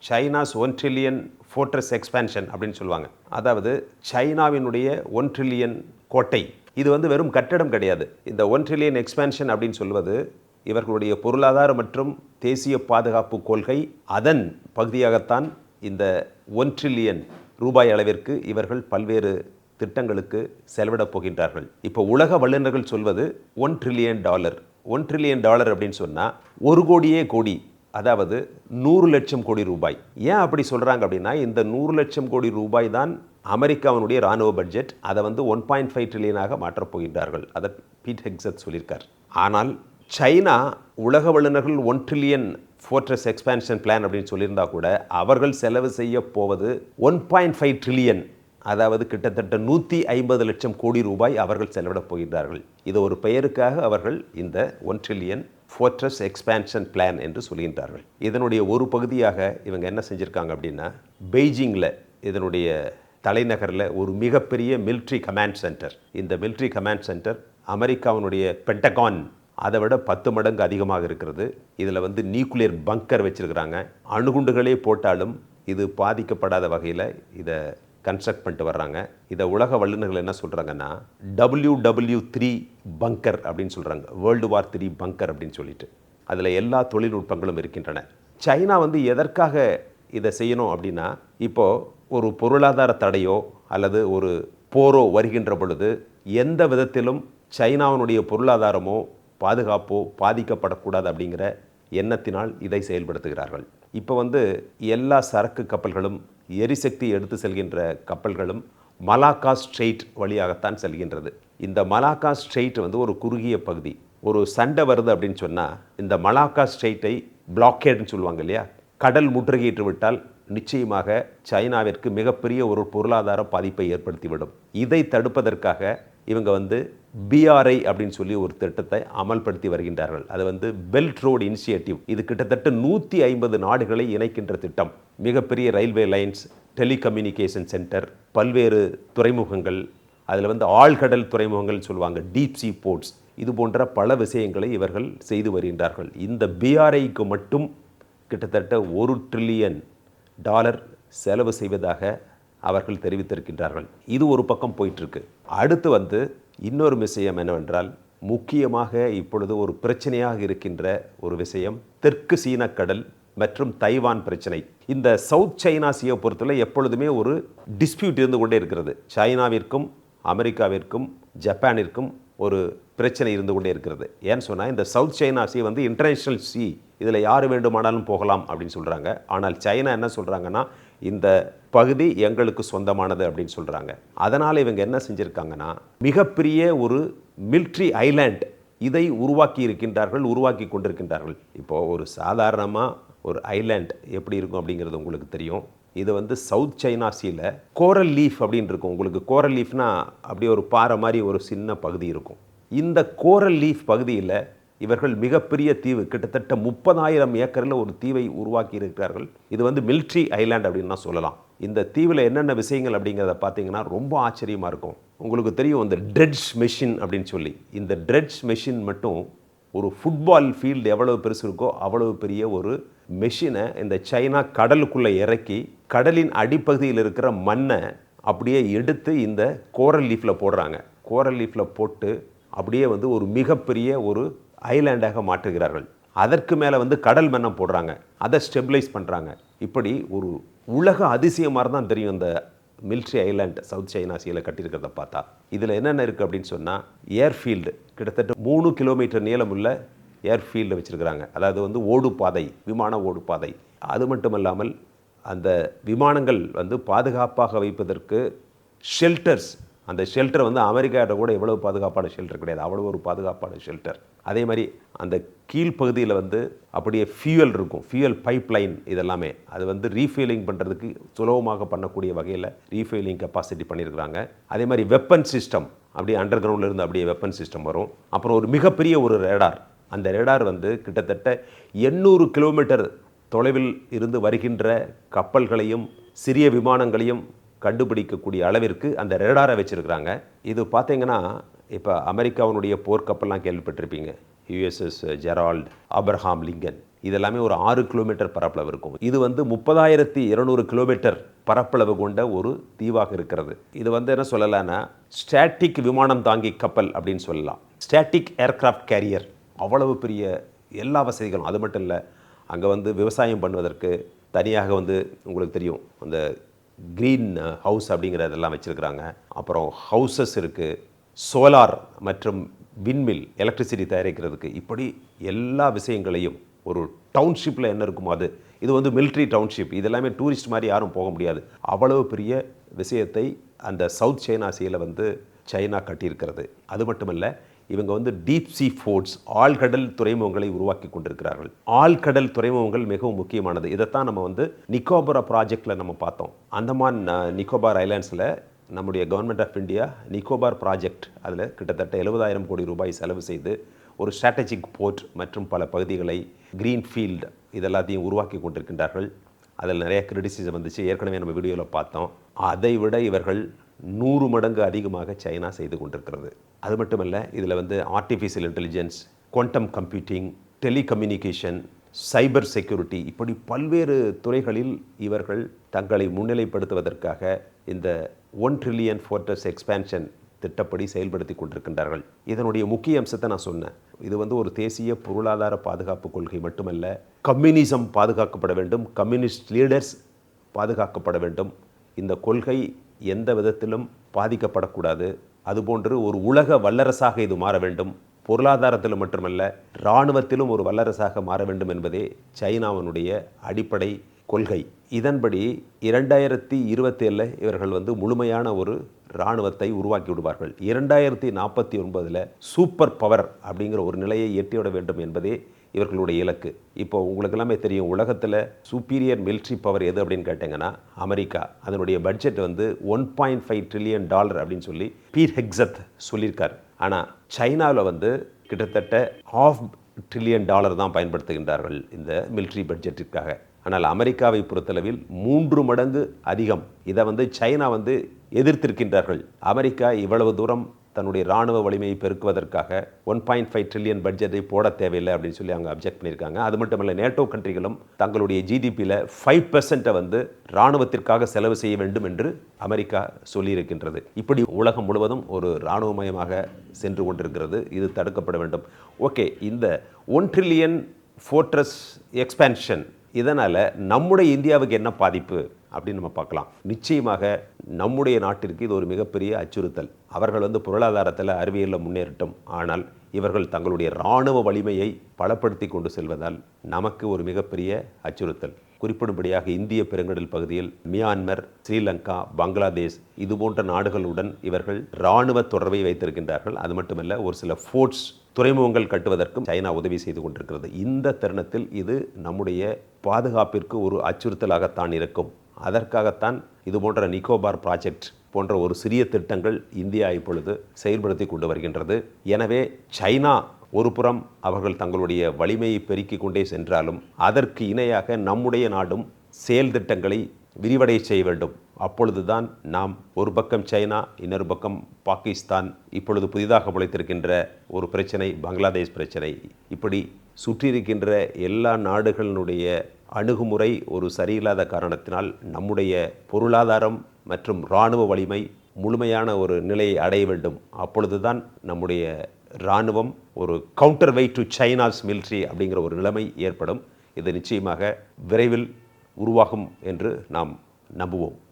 China's 1 trillion fortress expansion அப்படின்னு சொல்லுவாங்க. அதாவது சைனாவினுடைய 1 trillion கோட்டை. இது வந்து வெறும் கட்டடம் கிடையாது. இந்த 1 trillion எக்ஸ்பேன்ஷன் அப்படின்னு சொல்வது இவர்களுடைய பொருளாதார மற்றும் தேசிய பாதுகாப்பு கொள்கை, அதன் பகுதியாகத்தான் இந்த 1 trillion ரூபாய் அளவிற்கு இவர்கள் பல்வேறு திட்டங்களுக்கு செலவிடப் போகின்றார்கள். இப்போ உலக வல்லுநர்கள் சொல்வது $1 trillion. $1 trillion அப்படின்னு சொன்னால் 1 கோடி, அதாவது 100 லட்சம் கோடி ரூபாய். ஏன் அப்படி சொல்கிறாங்க அப்படின்னா, இந்த 100 லட்சம் கோடி ரூபாய் தான் அமெரிக்காவினுடைய இராணுவ பட்ஜெட். அதை வந்து 1.5 trillion மாற்றப் போகின்றார்கள். அதை பீட் ஹெக்ஸத் சொல்லியிருக்கார். ஆனால் சைனா உலக வல்லுநர்கள் 1 trillion ஃபோர்ட்ரஸ் எக்ஸ்பேன்ஷன் பிளான் அப்படின்னு சொல்லியிருந்தா கூட அவர்கள் செலவு செய்ய போவது 1.5 trillion, அதாவது கிட்டத்தட்ட 150 லட்சம் கோடி ரூபாய் அவர்கள் செலவிடப் போகின்றார்கள். இது ஒரு பெயருக்காக அவர்கள் இந்த 1 trillion ஃபோர்ட்ரஸ் எக்ஸ்பேன்ஷன் பிளான் என்று சொல்கின்றார்கள். இதனுடைய ஒரு பகுதியாக இவங்க என்ன செஞ்சுருக்காங்க அப்படின்னா, பெய்ஜிங்கில் இதனுடைய தலைநகரில் ஒரு மிகப்பெரிய மிலிட்ரி கமாண்ட் சென்டர். இந்த மிலிட்ரி கமாண்ட் சென்டர் அமெரிக்காவினுடைய பென்டகான் அதை விட 10 மடங்கு அதிகமாக இருக்கிறது. இதில் வந்து நியூக்ளியர் பங்கர் வச்சுருக்கிறாங்க. அணுகுண்டுகளே போட்டாலும் இது பாதிக்கப்படாத வகையில் இதை கன்ஸ்ட்ரக்ட் பண்ணிட்டு வர்றாங்க. இதை உலக வல்லுநர்கள் என்ன சொல்கிறாங்கன்னா, WW3 பங்கர் அப்படின்னு சொல்கிறாங்க. World War III பங்கர் அப்படின்னு சொல்லிட்டு அதில் எல்லா தொழில்நுட்பங்களும் இருக்கின்றன. சைனா வந்து எதற்காக இதை செய்யணும் அப்படின்னா, இப்போது ஒரு பொருளாதார தடையோ அல்லது ஒரு போரோ வருகின்ற பொழுது எந்த விதத்திலும் சைனாவினுடைய பொருளாதாரமோ பாதுகாப்போ பாதிக்கப்படக்கூடாது அப்படிங்கிற எண்ணத்தினால் இதை செயல்படுத்துகிறார்கள். இப்போ வந்து எல்லா சரக்கு கப்பல்களும் எரிசக்தி எடுத்து செல்கின்ற கப்பல்களும் மலாக்கா ஸ்ட்ரெயிட் வழியாகத்தான் செல்கின்றது. இந்த மலாக்கா ஸ்ட்ரெயிட் வந்து ஒரு குறுகிய பகுதி. ஒரு சண்டை வருது அப்படின்னு சொன்னால் இந்த மலாக்கா ஸ்ட்ரெயிட்டை பிளாக்கேட்னு சொல்லுவாங்க இல்லையா, கடல் முற்றுகையிட்டு விட்டால் நிச்சயமாக சைனாவிற்கு மிகப்பெரிய ஒரு பொருளாதார பாதிப்பை ஏற்படுத்திவிடும். இதை தடுப்பதற்காக இவங்க வந்து BRI அப்படின்னு சொல்லி ஒரு திட்டத்தை அமல்படுத்தி வருகின்றார்கள். அது வந்து பெல்ட் ரோடு இனிஷியேட்டிவ். இது கிட்டத்தட்ட 150 நாடுகளை இணைக்கின்ற திட்டம். மிகப்பெரிய ரயில்வே லைன்ஸ், டெலிகம்யூனிகேஷன் சென்டர், பல்வேறு துறைமுகங்கள், அதில் வந்து ஆழ்கடல் துறைமுகங்கள் சொல்லுவாங்க, டீப் சி போர்ட்ஸ், இது போன்ற பல விஷயங்களை இவர்கள் செய்து வருகின்றார்கள். இந்த BRIக்கு மட்டும் கிட்டத்தட்ட $1 trillion செலவு செய்வதாக அவர்கள் தெரிவித்திருக்கின்றார்கள். இது ஒரு பக்கம் போயிட்டுருக்கு. அடுத்து வந்து இன்னொரு விஷயம் என்னவென்றால், முக்கியமாக இப்பொழுது ஒரு பிரச்சனையாக இருக்கின்ற ஒரு விஷயம் தெற்கு சீன கடல் மற்றும் தைவான் பிரச்சனை. இந்த சவுத் சைனா சீயை பொறுத்தவரை எப்பொழுதுமே ஒரு டிஸ்பியூட் இருந்து கொண்டே இருக்கிறது. சைனாவிற்கும் அமெரிக்காவிற்கும் ஜப்பானிற்கும் ஒரு பிரச்சனை இருந்து கொண்டே இருக்கிறது. ஏன்னு சொன்னால், இந்த சவுத் சைனா சீ வந்து இன்டர்நேஷ்னல் சீ, இதில் யார் வேண்டுமானாலும் போகலாம் அப்படின்னு சொல்கிறாங்க. ஆனால் சைனா என்ன சொல்கிறாங்கன்னா, இந்த பகுதி எங்களுக்கு சொந்தமானது அப்படின்னு சொல்கிறாங்க. அதனால் இவங்க என்ன செஞ்சுருக்காங்கன்னா, மிகப்பெரிய ஒரு மிலிட்ரி ஐலாண்ட் இதை உருவாக்கி கொண்டிருக்கின்றார்கள். இப்போது ஒரு சாதாரணமாக ஒரு ஐலாண்ட் எப்படி இருக்கும் அப்படிங்கிறது உங்களுக்கு தெரியும். இது வந்து சவுத் சைனா சீல கோரல் லீஃப் அப்படின்னு இருக்கும். உங்களுக்கு கோரல் லீஃப்னா அப்படியே ஒரு பாறை மாதிரி ஒரு சின்ன பகுதி இருக்கும். இந்த கோரல் லீஃப் பகுதியில் இவர்கள் மிகப்பெரிய தீவு, கிட்டத்தட்ட 30,000 ஏக்கரில் ஒரு தீவை உருவாக்கி இருக்கிறார்கள். இது வந்து மிலிட்ரி ஐலாண்ட் அப்படின்னு தான் சொல்லலாம். இந்த தீவில் என்னென்ன விஷயங்கள் அப்படிங்கிறத பார்த்தீங்கன்னா ரொம்ப ஆச்சரியமாக இருக்கும். உங்களுக்கு தெரியும் இந்த ட்ரெட்ஜ் மெஷின் அப்படின்னு சொல்லி. இந்த ட்ரெட்ஜ் மெஷின் மட்டும் ஒரு ஃபுட்பால் ஃபீல்டு எவ்வளவு பெருசு இருக்கோ அவ்வளவு பெரிய ஒரு மெஷினை இந்த சைனா கடலுக்குள்ளே இறக்கி கடலின் அடிப்பகுதியில் இருக்கிற மண்ணை அப்படியே எடுத்து இந்த கோரல் லீஃபில் போடுறாங்க. கோரல் லீஃபில் போட்டு அப்படியே வந்து ஒரு மிகப்பெரிய ஒரு ஐலாண்டாக மாற்றுகிறார்கள். அதற்கு மேலே வந்து கடல் மண்ணம் போடுறாங்க, அதை ஸ்டெபிலைஸ் பண்ணுறாங்க. இப்படி ஒரு உலக அதிசயமாக தான் தெரியும் இந்த மிலிட்ரி ஐலாண்ட் சவுத் சைனா சீல கட்டியிருக்கிறத பார்த்தா. இதில் என்னென்ன இருக்குது அப்படின்னு சொன்னால், ஏர்ஃபீல்டு கிட்டத்தட்ட 3 கிலோமீட்டர் நீளமுள்ள ஏர்ஃபீல்டு வச்சுருக்கிறாங்க. அதாவது வந்து ஓடுபாதை, விமான ஓடுபாதை. அது மட்டும் இல்லாமல் அந்த விமானங்கள் வந்து பாதுகாப்பாக வைப்பதற்கு ஷெல்டர்ஸ், அந்த ஷெல்டர் வந்து அமெரிக்காட்ட கூட எவ்வளவு பாதுகாப்பான ஷெல்டர் கிடையாது, அவ்வளோ ஒரு பாதுகாப்பான ஷெல்டர். அதே மாதிரி அந்த கீழ்ப்பகுதியில் வந்து அப்படியே ஃபியூயல் இருக்கும், ஃபியூயல் பைப் லைன், இதெல்லாமே அது வந்து ரீஃபில்லிங் பண்ணுறதுக்கு சுலபமாக பண்ணக்கூடிய வகையில் ரீஃபில்லிங் கெப்பாசிட்டி பண்ணியிருக்கிறாங்க. அதே மாதிரி வெப்பன் சிஸ்டம், அப்படியே அண்டர் கிரவுண்ட்லேருந்து அப்படியே வெப்பன் சிஸ்டம் வரும். அப்புறம் ஒரு மிகப்பெரிய ஒரு ரேடார். அந்த ரேடார் வந்து கிட்டத்தட்ட 800 கிலோமீட்டர் தொலைவில் இருந்து வருகின்ற கப்பல்களையும் சிறிய விமானங்களையும் கண்டுபிடிக்கக்கூடிய அளவிற்கு அந்த ரேடாரை வச்சுருக்கிறாங்க. இது பார்த்தீங்கன்னா, இப்போ அமெரிக்காவினுடைய போர்க்கப்பல்லாம் கேள்விப்பட்டிருப்பீங்க, USS ஜெரால்ட், ஆப்ரஹாம் லிங்கன். இதெல்லாமே ஒரு 6 கிலோமீட்டர் பரப்பளவு இருக்கும். இது வந்து 30,200 கிலோமீட்டர் பரப்பளவு கொண்ட ஒரு தீவாக இருக்கிறது. இது வந்து என்ன சொல்லலாம்னா ஸ்டாட்டிக் விமானம் தாங்கி கப்பல் அப்படின்னு சொல்லலாம். Static aircraft carrier. அவ்வளவு பெரிய எல்லா வசதிகளும். அது மட்டும் இல்லை, அங்கே வந்து விவசாயம் பண்ணுவதற்கு தனியாக வந்து உங்களுக்கு தெரியும் அந்த க்ரீன் ஹவுஸ் அப்படிங்கிறதெல்லாம் வச்சுருக்கிறாங்க. அப்புறம் ஹவுசஸ் இருக்குது, சோலார் மற்றும் விண்மில் எலக்ட்ரிசிட்டி தயாரிக்கிறதுக்கு, இப்படி எல்லா விஷயங்களையும் ஒரு டவுன்ஷிப்பில் என்ன இருக்குமோ அது. இது வந்து மிலிட்ரி டவுன்ஷிப். இது எல்லாமே டூரிஸ்ட் மாதிரி யாரும் போக முடியாது. அவ்வளவு பெரிய விஷயத்தை அந்த சவுத் சைனா சீல வந்து சைனா கட்டியிருக்கிறது. அது மட்டுமல்ல, இவங்க வந்து டீப் சீ போர்ட்ஸ் ஆழ்கடல் துறைமுகங்களை உருவாக்கி கொண்டிருக்கிறார்கள். ஆழ்கடல் துறைமுகங்கள் மிகவும் முக்கியமானது. இதைத்தான் நம்ம வந்து நிக்கோபார் ப்ராஜெக்டில் நம்ம பார்த்தோம். அந்தமான் நிக்கோபார் ஐலாண்ட்ஸில் நம்முடைய government of India Nicobar project, அதில் கிட்டத்தட்ட 70,000 கோடி ரூபாய் செலவு செய்து ஒரு ஸ்ட்ராட்டஜிக் போர்ட் மற்றும் பல பகுதிகளை கிரீன்ஃபீல்டு இதெல்லாத்தையும் உருவாக்கி கொண்டிருக்கின்றார்கள். அதில் நிறைய கிரிட்டிசிசம் வந்துச்சு, ஏற்கனவே நம்ம வீடியோவில் பார்த்தோம். அதை விட இவர்கள் 100 மடங்கு அதிகமாக சைனா செய்து கொண்டிருக்கிறது. அது மட்டுமல்ல, இதில் வந்து artificial intelligence, quantum computing, telecommunication, cyber security, இப்படி பல்வேறு துறைகளில் இவர்கள் தங்களை முன்னிலைப்படுத்துவதற்காக இந்த 1 ட்ரில்லியன் ஃபோர்ட்ரஸ் எக்ஸ்பேன்ஷன் திட்டப்படி செயல்படுத்தி கொண்டிருக்கின்றார்கள். இதனுடைய முக்கிய அம்சத்தை நான் சொன்னேன். இது வந்து ஒரு தேசிய பொருளாதார பாதுகாப்பு கொள்கை மட்டுமல்ல, கம்யூனிசம் பாதுகாக்கப்பட வேண்டும், கம்யூனிஸ்ட் லீடர்ஸ் பாதுகாக்கப்பட வேண்டும். இந்த கொள்கை எந்த விதத்திலும் பாதிக்கப்படக்கூடாது. அதுபோன்று ஒரு உலக வல்லரசாக இது மாற வேண்டும். பொருளாதாரத்திலும் மட்டுமல்ல, இராணுவத்திலும் ஒரு வல்லரசாக மாற வேண்டும் என்பதே சைனாவினுடைய அடிப்படை கொள்கை. இதன்படி 2027 இவர்கள் வந்து முழுமையான ஒரு இராணுவத்தை உருவாக்கி விடுவார்கள். 2049 சூப்பர் பவர் அப்படிங்கிற ஒரு நிலையை எட்டிவிட வேண்டும் என்பதே இவர்களுடைய இலக்கு. இப்போ உங்களுக்கு எல்லாமே தெரியும், உலகத்தில் சூப்பீரியர் மிலிட்ரி பவர் எது அப்படின்னு கேட்டிங்கன்னா அமெரிக்கா. அதனுடைய பட்ஜெட் வந்து $1.5 ட்ரில்லியன் அப்படின்னு சொல்லி பீர் ஹெக்ஸத் சொல்லியிருக்கார். ஆனால் சைனாவில் வந்து கிட்டத்தட்ட $500 பில்லியன் தான் பயன்படுத்துகின்றார்கள் இந்த மிலிட்ரி பட்ஜெட்டிற்காக. ஆனால் அமெரிக்காவை பொறுத்தளவில் 3 மடங்கு அதிகம். இதை வந்து சைனா வந்து எதிர்த்திருக்கின்றார்கள். அமெரிக்கா இவ்வளவு தூரம் தன்னுடைய இராணுவ வலிமையை பெருக்குவதற்காக 1.5 ட்ரில்லியன் பட்ஜெட்டை போட தேவையில்லை அப்படின்னு சொல்லி அவங்க அப்ஜெக்ட் பண்ணியிருக்காங்க. அது மட்டும் இல்லை, நேட்டோ கண்ட்ரிகளும் தங்களுடைய ஜிடிபியில் 5% வந்து இராணுவத்திற்காக செலவு செய்ய வேண்டும் என்று அமெரிக்கா சொல்லியிருக்கின்றது. இப்படி உலகம் முழுவதும் ஒரு இராணுவமயமாக சென்று கொண்டிருக்கிறது. இது தடுக்கப்பட வேண்டும். ஓகே, இந்த 1 ட்ரில்லியன் ஃபோர்ட்ரஸ் எக்ஸ்பேன்ஷன் இதனால் நம்முடைய இந்தியாவுக்கு என்ன பாதிப்பு அப்படின்னு நம்ம பார்க்கலாம். நிச்சயமாக நம்முடைய நாட்டிற்கு இது ஒரு மிகப்பெரிய அச்சுறுத்தல். அவர்கள் வந்து பொருளாதாரத்தில் அறிவியலில் முன்னேறட்டும், ஆனால் இவர்கள் தங்களுடைய இராணுவ வலிமையை பலப்படுத்தி கொண்டு செல்வதால் நமக்கு ஒரு மிகப்பெரிய அச்சுறுத்தல். குறிப்பிடும்படியாக இந்திய பெருங்கடல் பகுதியில் மியான்மர், ஸ்ரீலங்கா, பங்களாதேஷ் இது போன்ற நாடுகளுடன் இவர்கள் இராணுவ தொடர்பை வைத்திருக்கின்றார்கள். அது மட்டுமல்ல, ஒரு சில ஃபோர்ட்ஸ் துறைமுகங்கள் கட்டுவதற்கும் சைனா உதவி செய்து கொண்டிருக்கிறது. இந்த தருணத்தில் இது நம்முடைய பாதுகாப்பிற்கு ஒரு அச்சுறுத்தலாகத்தான் இருக்கும். அதற்காகத்தான் இது போன்ற நிக்கோபார் ப்ராஜெக்ட் போன்ற ஒரு சிறிய திட்டங்கள் இந்தியா இப்பொழுது செயல்படுத்தி கொண்டு வருகின்றது. எனவே சைனா ஒரு புறம் அவர்கள் தங்களுடைய வலிமையை பெருக்கிக் கொண்டே சென்றாலும் அதற்கு இணையாக நம்முடைய நாடும் செயல் திட்டங்களை விரிவடை செய்ய வேண்டும். அப்பொழுதுதான் நாம் ஒரு பக்கம் சைனா, இன்னொரு பக்கம் பாகிஸ்தான், இப்பொழுது புதிதாக முளைத்திருக்கின்ற ஒரு பிரச்சனை பங்களாதேஷ் பிரச்சனை, இப்படி சுற்றியிருக்கின்ற எல்லா நாடுகளினுடைய அணுகுமுறை ஒரு சரியில்லாத காரணத்தினால் நம்முடைய பொருளாதாரம் மற்றும் இராணுவ வலிமை முழுமையான ஒரு நிலையை அடைய வேண்டும். அப்பொழுதுதான் நம்முடைய இராணுவம் ஒரு counter weight to China's military அப்படிங்கிற ஒரு நிலைமை ஏற்படும். இது நிச்சயமாக விரைவில் உருவாகும் என்று நாம் நம்புவோம்.